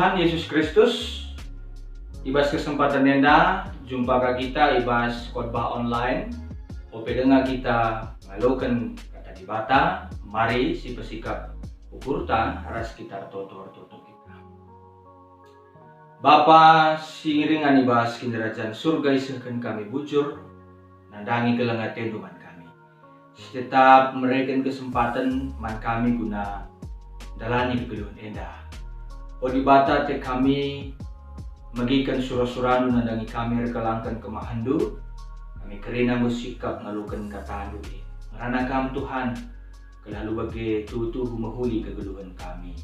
Tuhan Yesus Kristus, ibas kesempatan enda jumpa kita ibas khotbah online. Ope dengar kita ngalokan kata di bata, mari si pesikap ukurta haras kita toto kita. Bapa singiringan ibas kinderajaan surga isahkan kami bujur, nandangi kelengaten duman kami. Setiap mereka kesempatan man kami guna dalani kegeluhan enda. O di bata te kami magikan surah-surah nandangi kami rekalangkan kemahandu, kami kerina musikap ngalukan katahandu ini. Ngarana kam Tuhan, kelalu bagi tutu humahuli kegeluhan kami.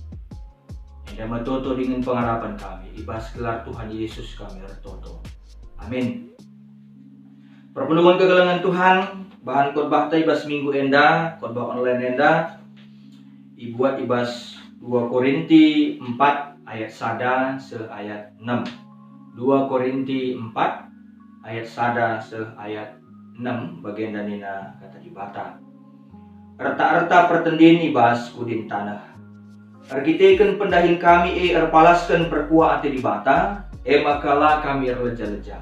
Enda matoto dengan pengharapan kami, ibas gelar Tuhan Yesus kami ertoto. Amin. Perpelungan kegelangan Tuhan, bahan khotbah ibas minggu enda, khotbah online enda, ibuat ibas 2 Korinti 4 ayat 1 se ayat 6. 2 Korinti 4 ayat 1 se ayat 6 bagian danina kata di bata. Erta-erta pertendin ibas kudin tanah. Erkitekan pendahin kami erpalaskan perkua ate di bata, makala kami erleja-leja.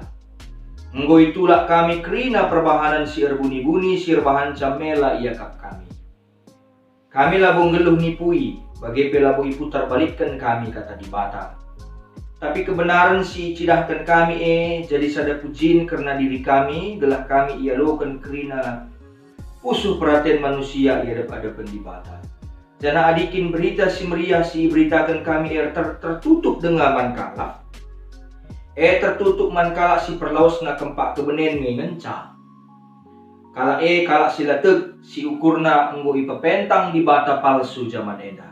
Enggo itulah kami kerina perbahanan si erbuni-buni si erbahan camela ia kap kami. Kami labung geluh nipui, bagi pelabu iputar balikkan kami kata di bata. Tapi kebenaran si cidahkan kami jadi sada pujin karena diri kami, gelah kami ia lokan kerina pusuh perhatian manusia ia ada di bata. Jana adikin berita si meriah si beritakan kami tertutup dengan mankala. Tertutup mankala si perlaus na kempak kebenen ngenca. Kala sila teg si ukurna enggo ipepentang di bata palsu zaman eda.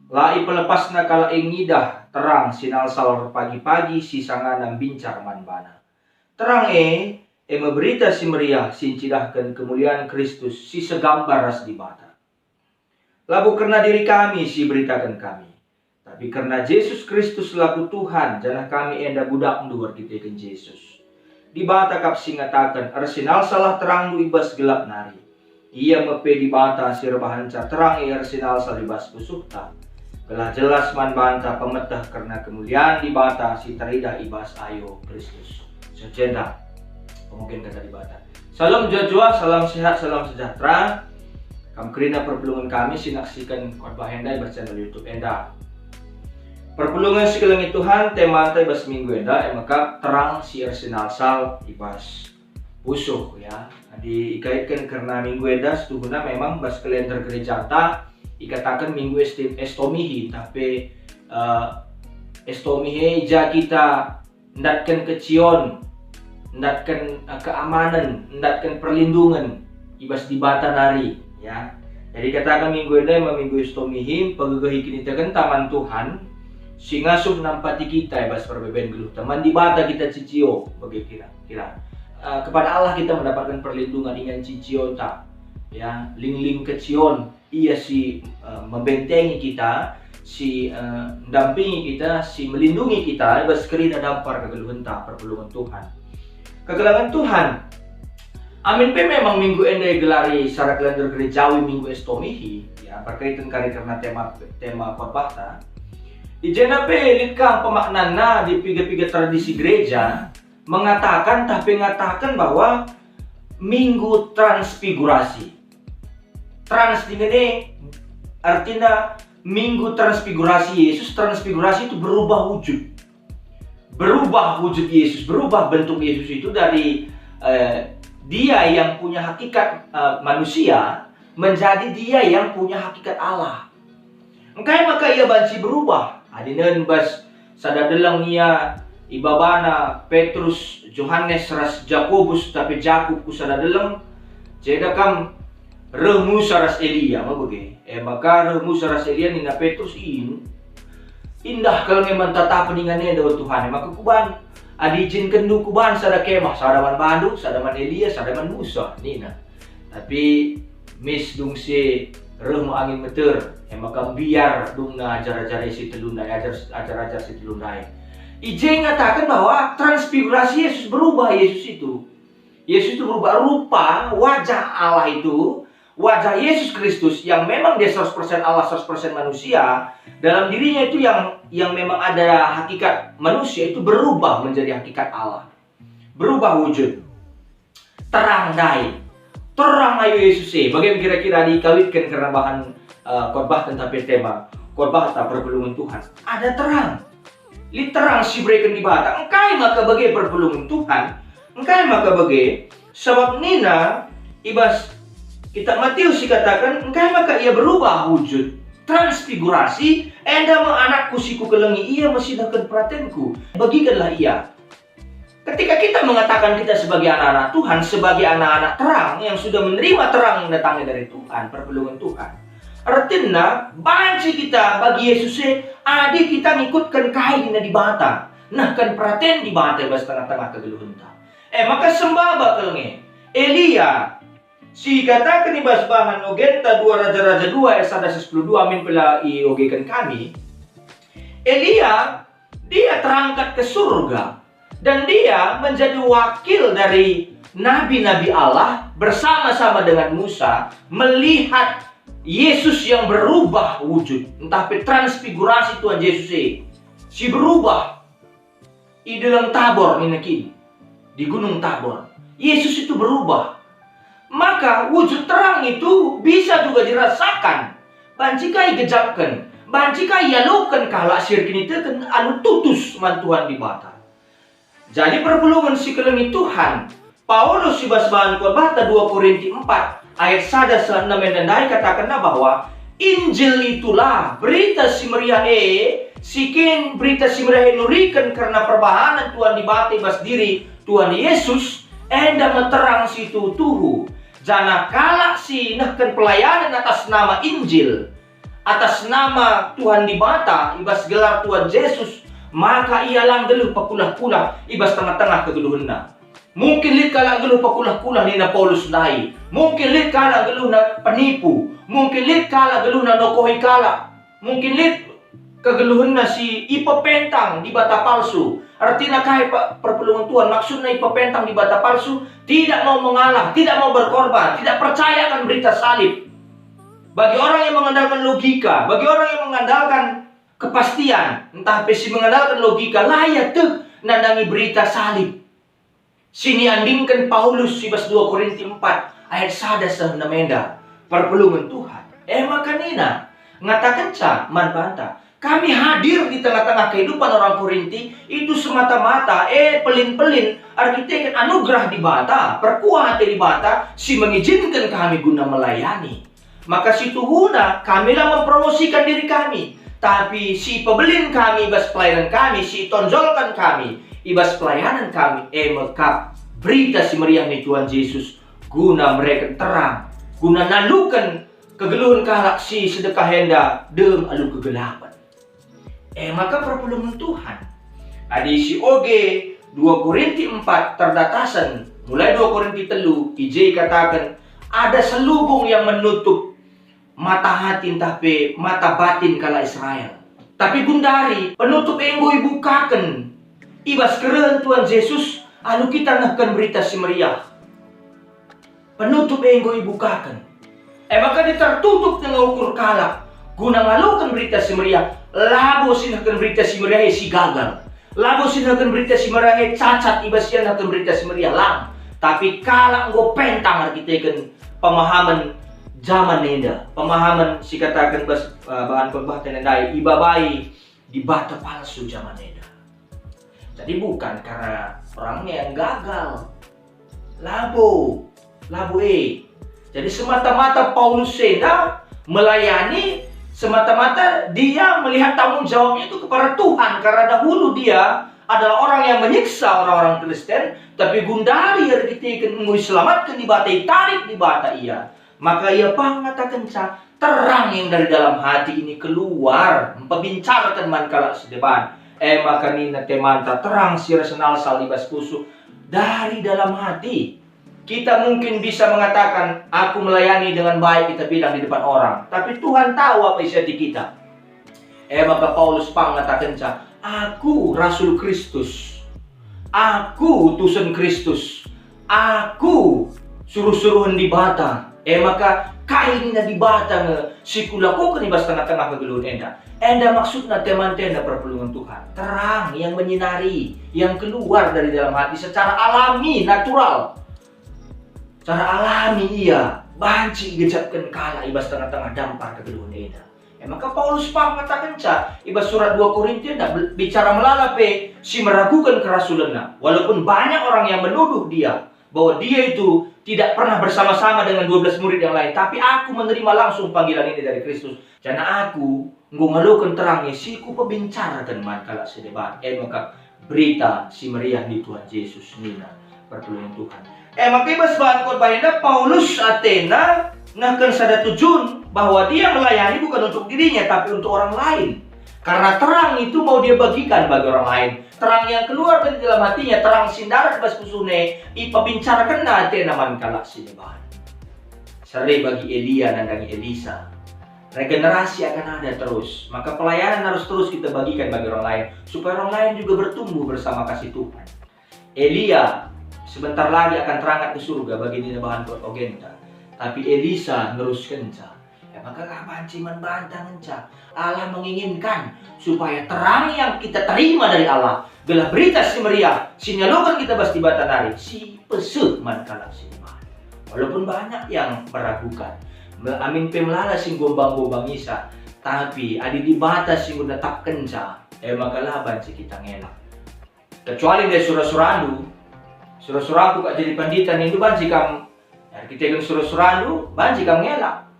Lai pelepasna kala ngidah terang sinal salor pagi-pagi si sanganam bincar manbana. Terang memberita si meriah sin cidahkan kemuliaan Kristus si segambar ras di bata. Labu karena diri kami si beritakan kami. Tapi karena Yesus Kristus laku Tuhan janah kami enda budak nduar kita kan Yesus. Di bata kap singatakan arsenal salah terang du ibas gelap nari. Ia mepe di bata sirbahanca terang arsenal salah ibas pusukta. Gelah jelas man banta pemetah karena kemuliaan di bata si terida ibas ayo Kristus. Sejenda mungkin kata di bata. Salam jajua, salam sehat, salam sejahtera. Kam kerina perpelungan kami sinaksikan khotbah enda ibas channel YouTube enda. Perpelungan sekalian Tuhan tema antai ibas minggu enda maka terang si arsenal sal ibas pusuh ya. Dikaitkan karena minggu enda setuhuna memang bas kalender gereja ta ikatakan minggu estomihi tapi estomihi ja kita ndatkan kecion, ndatkan keamanan, ndatkan perlindungan ibas di bata nari ya. Jadi katakan minggu enda minggu estomihi pagagahi kinitakan taman Tuhan singasuh nampati kita ibas perbeben geluh teman di bata kita cicio bagi kira kepada Allah kita mendapatkan perlindungan dengan cicio tak ya ling kecion ia si membentengi kita si mendampingi kita si melindungi kita ibas kerina dampar kegeluhan tak perpelungan Tuhan kegelangan Tuhan. Amin pe memang minggu enda gelari secara kalender gerejawi minggu estomihi ya berkaitan kari karena tema khotbah ta. Di jenape litkang pemaknana di piga-piga tradisi gereja mengatakan bahwa minggu transfigurasi. Trans ini artinya minggu transfigurasi Yesus. Transfigurasi itu berubah wujud. Berubah wujud Yesus, berubah bentuk Yesus itu dari dia yang punya hakikat manusia menjadi dia yang punya hakikat Allah. Maka ia banci berubah. Adinan bas sadadelang ia ibabana Petrus, Yohanes ras Jakobus tapi Jakub ku sadadelang jedakam remu saras Elia mabage. Maka remu saras Elia nina Petrus indah kalau memang tata peningannya dawa Tuhan. Maka kuban adijin kendu kuban sada kemah sadaman bandu, sadaman Elia, sadaman Musa nina. Tapi mis dung si remu angin meter. Maka biar dungna ajar-ajar si telundai, ajar-ajar si telundai. Ije ngatakan bahwa transfigurasi Yesus berubah. Yesus itu berubah rupa wajah Allah itu wajah Yesus Kristus yang memang dia 100% Allah, 100% manusia, dalam dirinya itu yang memang ada hakikat manusia itu berubah menjadi hakikat Allah. Berubah wujud. Terang dai. Terang ayo Yesus bagaimana kira-kira dikawitkan karena bahan khotbah tentang tema khotbah atau perpelungan Tuhan. Ada terang. Terang si berikan di bata. Engkai maka bagi perpelungan Tuhan. Engkai maka bagi sebab nina ibas kita Matius dikatakan engkai maka ia berubah wujud. Transfigurasi. Enda anakku siku kelengi ia masih dekat perhatianku. Bagikanlah ia. Ketika kita mengatakan kita sebagai anak-anak Tuhan, sebagai anak-anak terang yang sudah menerima terang yang datangnya dari Tuhan, perpelungan Tuhan. Artinya, banci kita bagi Yesus adik kita ngikutkan kain di bata. Nah kan perhatian di bata bas tengah-tengah kegeluhunta. Maka sembah bakalnya. Elia si katakan di bas bahan ogenta 2 Raja-Raja 2 ayat 1:12 amin pela iogekan kami. Elia dia terangkat ke surga dan dia menjadi wakil dari nabi-nabi Allah bersama-sama dengan Musa melihat Yesus yang berubah wujud. Entah transfigurasi Tuhan Yesus si berubah di dalam Tabor ini di Gunung Tabor. Yesus itu berubah. Maka wujud terang itu bisa juga dirasakan. Bancikai gejapkan, bancikai yalukan kalak sirkin itu kan anu tutus man Tuhan di bata. Jadi perpelungan si kelengi Tuhan. Paulus si basbahan khotbah 2 Korinti 4 ayat 1-6 dan katakan bahwa Injil itulah berita si meriah sikin berita si meriah nurikan karena perbahanan Tuhan dibati bas diri Tuhan Yesus enda meterang situ tuhu jana kalak si nahkan pelayanan atas nama Injil atas nama Tuhan dibata ibas gelar Tuhan Yesus maka ia lang geluh pakulah-kulah ibas tengah-tengah kegeluhna. Mungkin lihat kalang geluh pakulah-kulah ni na Paulus nahi. Mungkin lihat kalang geluh na penipu. Mungkin lihat kalang geluh na nokohi kala. Mungkin lihat kegeluhan na si ipapentang di bata palsu. Artinya kahit perpelungan Tuhan maksudnya ipapentang di bata palsu tidak mau mengalah, tidak mau berkorban, tidak percaya akan berita salib. Bagi orang yang mengandalkan logika, bagi orang yang mengandalkan kepastian, entah pesi mengandalkan logika layak tuh nandangi berita salib. Sini andingkan Paulus di 2 Korinti 4 ayat 1-6 perpelungan Tuhan. Maka nina ngatakan man banta kami hadir di tengah-tengah kehidupan orang Korinti itu semata-mata pelin-pelin artinya anugerah di bata perkuat di bata si mengizinkan kami guna melayani. Maka situ guna kamilah mempromosikan diri kami. Tapi si pebelin kami ibas pelayanan kami, si tonjolkan kami ibas pelayanan kami, maka berita si meriah ni Tuhan Yesus guna mereka terang, guna nalukan kegeluhan kalak si sedekah henda dem alu kegelapan. Maka perpelungan Tuhan. Adi si oge 2 Korinti 4 terdatasan mulai 2 Korinti 3 IJ katakan ada selubung yang menutup mata hati tapi mata batin kala Israel. Tapi gundari penutup enggo ibukaken ibas keren Tuhan Yesus anu kita nahkan berita si meriah. Penutup enggo ibukaken. Maka ditertutup dengan ukur kala guna ngalukan berita si meriah. Labo sinahkan berita si meriah si gagal. Labo sinahkan berita si meriah cacat ibas sian nahkan berita si meriah lang. Tapi kala enggo pentang artikeun pemahaman zaman nenda, pemahaman si katakan bahan khotbah tenendai ibabai di bata palsu zaman nenda. Jadi bukan karena orangnya yang gagal, labo. Jadi semata-mata Paulus senda melayani, semata-mata dia melihat tanggung jawabnya itu kepada Tuhan karena dahulu dia adalah orang yang menyiksa orang-orang Kristen, tapi gundari ketika selamatkan di bata, tarik di bata ia. Maka ia mengatakan terang yang dari dalam hati ini keluar memperbincangkan man kalak sedepan. Maka nina temanta terang si rasional salibas kusuk dari dalam hati. Kita mungkin bisa mengatakan aku melayani dengan baik kita bilang di depan orang, tapi Tuhan tahu apa isi hati kita. Maka Paulus mengatakan aku Rasul Kristus, aku utusan Kristus, aku suruh-suruhan di bata. Maka kain na di bata nga sikula ko kanibas tengah-tengah kegeluhan enda. Enda maksudnya teman tenda perpulungan Tuhan. Terang yang menyinari, yang keluar dari dalam hati secara alami, natural. Secara alami iya, banci gejapkan kala ibas tengah-tengah dampar kegeluhan enda. Maka Paulus mengatakan ibas surat 2 Korintus bicara melalape si meragukan kerasulannya. Walaupun banyak orang yang menuduh dia bahwa dia itu tidak pernah bersama-sama dengan 12 murid yang lain. Tapi aku menerima langsung panggilan ini dari Kristus. Karena aku ngungalukan terangnya si ku pembicarakan man kala sedebat. Maka berita si meriah di Tuhan Yesus nina pertolongan Tuhan. Maka ibas bahan khotbah Paulus Athena nahkan sada tujuan bahwa dia melayani bukan untuk dirinya tapi untuk orang lain. Karena terang itu mau dia bagikan bagi orang lain. Terang yang keluar dari dalam hatinya, terang sindaran bas kusune, ipabicarakan na Athena man kala sinebahan. Seri bagi Elia dan bagi Elisa. Regenerasi akan ada terus. Maka pelayanan harus terus kita bagikan bagi orang lain. Supaya orang lain juga bertumbuh bersama kasih Tuhan. Elia sebentar lagi akan terangkat ke surga bagi ninebahan kot ogenta. Tapi Elisa neruskan maka kapan ciman bantang Allah menginginkan supaya terang yang kita terima dari Allah gelah berita si meriah sinyalukan kita bas di batanari si pesut man kala sinebahan. Walaupun banyak yang meragukan amin pemelala sing gombang-gombang isa tapi adi di batas sing udah tak kenca maka laban si kita ngelak. Kecuali dari surah-surandu kak jadi panditan itu ban si kam kita kan surah-surandu ban si kam ngelak.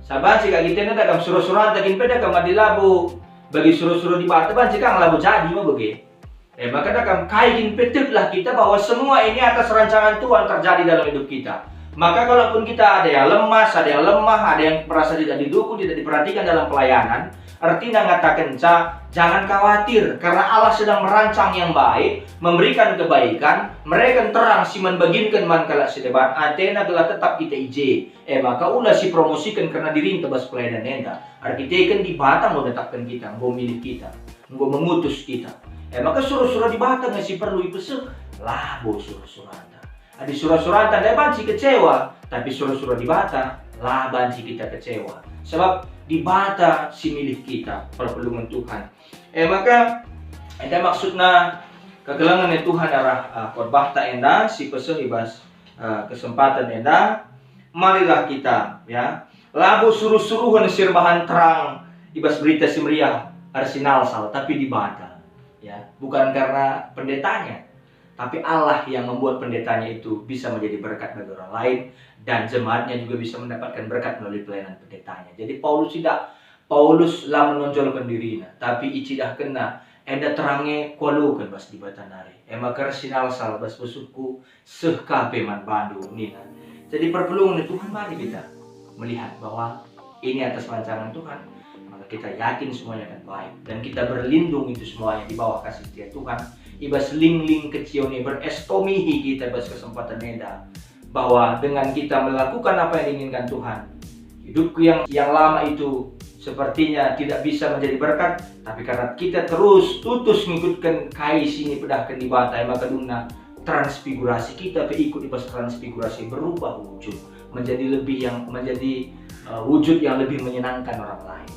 Saban jika kita nak kam suruh-suruhan takin peda kam adilabu bagi suruh-suruh di bata ban jika ngelabu jadi mah bagi. Maka kam kain petik lah kita bahwa semua ini atas rancangan Tuhan terjadi dalam hidup kita. Maka kalaupun kita ada yang lemas, ada yang lemah, ada yang merasa tidak didukung, tidak diperhatikan dalam pelayanan, artinya ngatakan jangan khawatir karena Allah sedang merancang yang baik, memberikan kebaikan, mereka terang siman baginkan man kala sedeban Athena gelah tetap kita ije. Maka ulah si promosikan karena diri tebas pelayanan enda. Artinya di batang mau tetapkan kita, mau milik kita, mau mengutus kita. Maka surah-surah di batang si perlu ipesek lah bo surah-surah. Di surah-surah tanda banci kecewa, tapi surah-surah di bata lah banci kita kecewa. Sebab di bata si milik kita perpelungan Tuhan. Maka ada maksudnya kegelangan Tuhan arah khotbah ta enda si peseh ibas kesempatan enda marilah kita ya labu suruh-suruhan sirbahan terang ibas berita si meriah arsenal sal tapi di bata ya bukan karena pendetanya tapi Allah yang membuat pendetanya itu bisa menjadi berkat bagi orang lain dan jemaatnya juga bisa mendapatkan berkat melalui pelayanan pendetanya. Jadi Paulus lah menonjolkan dirinya, tapi icidah kena enda terangnya kualukan bas di batanari. Maka sinal sal bas besukku sehkape man bandu nina. Jadi perpelungan Tuhan mari kita melihat bahwa ini atas rancangan Tuhan. Maka kita yakin semuanya akan baik dan kita berlindung itu semuanya di bawah kasih setia Tuhan. Ibas ling-ling kecil ini berestomihi kita bas kesempatan enda bahwa dengan kita melakukan apa yang diinginkan Tuhan, hidupku yang lama itu sepertinya tidak bisa menjadi berkat, tapi karena kita terus tutus mengikutkan kai sini pedahkan di batai maka duna transfigurasi kita ikut ibas transfigurasi berubah wujud menjadi wujud yang lebih menyenangkan orang lain,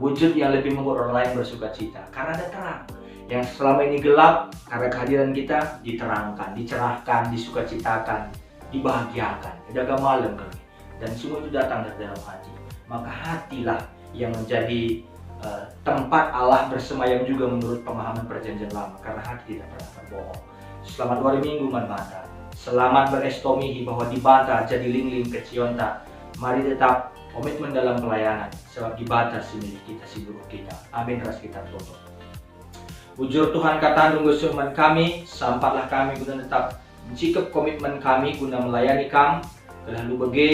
wujud yang lebih membuat orang lain bersuka cita karena ada terang. Yang selama ini gelap karena kehadiran kita diterangkan, dicerahkan, disukacitakan, dibahagiakan, jaga malam kami dan semua itu datang dari dalam hati. Maka hatilah yang menjadi tempat Allah bersemayam juga menurut pemahaman perjanjian lama karena hati tidak pernah berbohong. Selamat hari Minggu manbata. Selamat berestomihi bahwa di bata jadi ling-ling kecionta. Mari tetap komitmen dalam pelayanan sebab di bata si milik kita, si buruh kita. Amin. Ras kita tutup. Bujur Tuhan kata nunggu firman kami, sampailah kami guna tetap mencikap komitmen kami guna melayani kami. Lalu bagi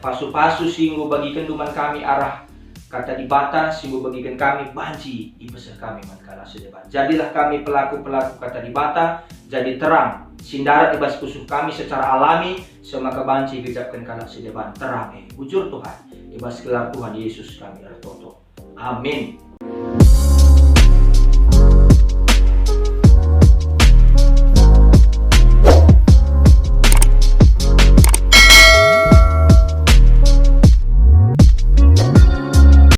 pasu-pasu singgu bagikan duman kami arah kata di bata singgu bagikan kami banci ipesah kami mankala sedebat. Jadilah kami pelaku-pelaku kata di bata, jadi terang sindarat ibas kusuh kami secara alami semaka banci gejapkan kala sedebat terang. Bujur Tuhan ibas gelar Tuhan Yesus kami ertoto. Amin.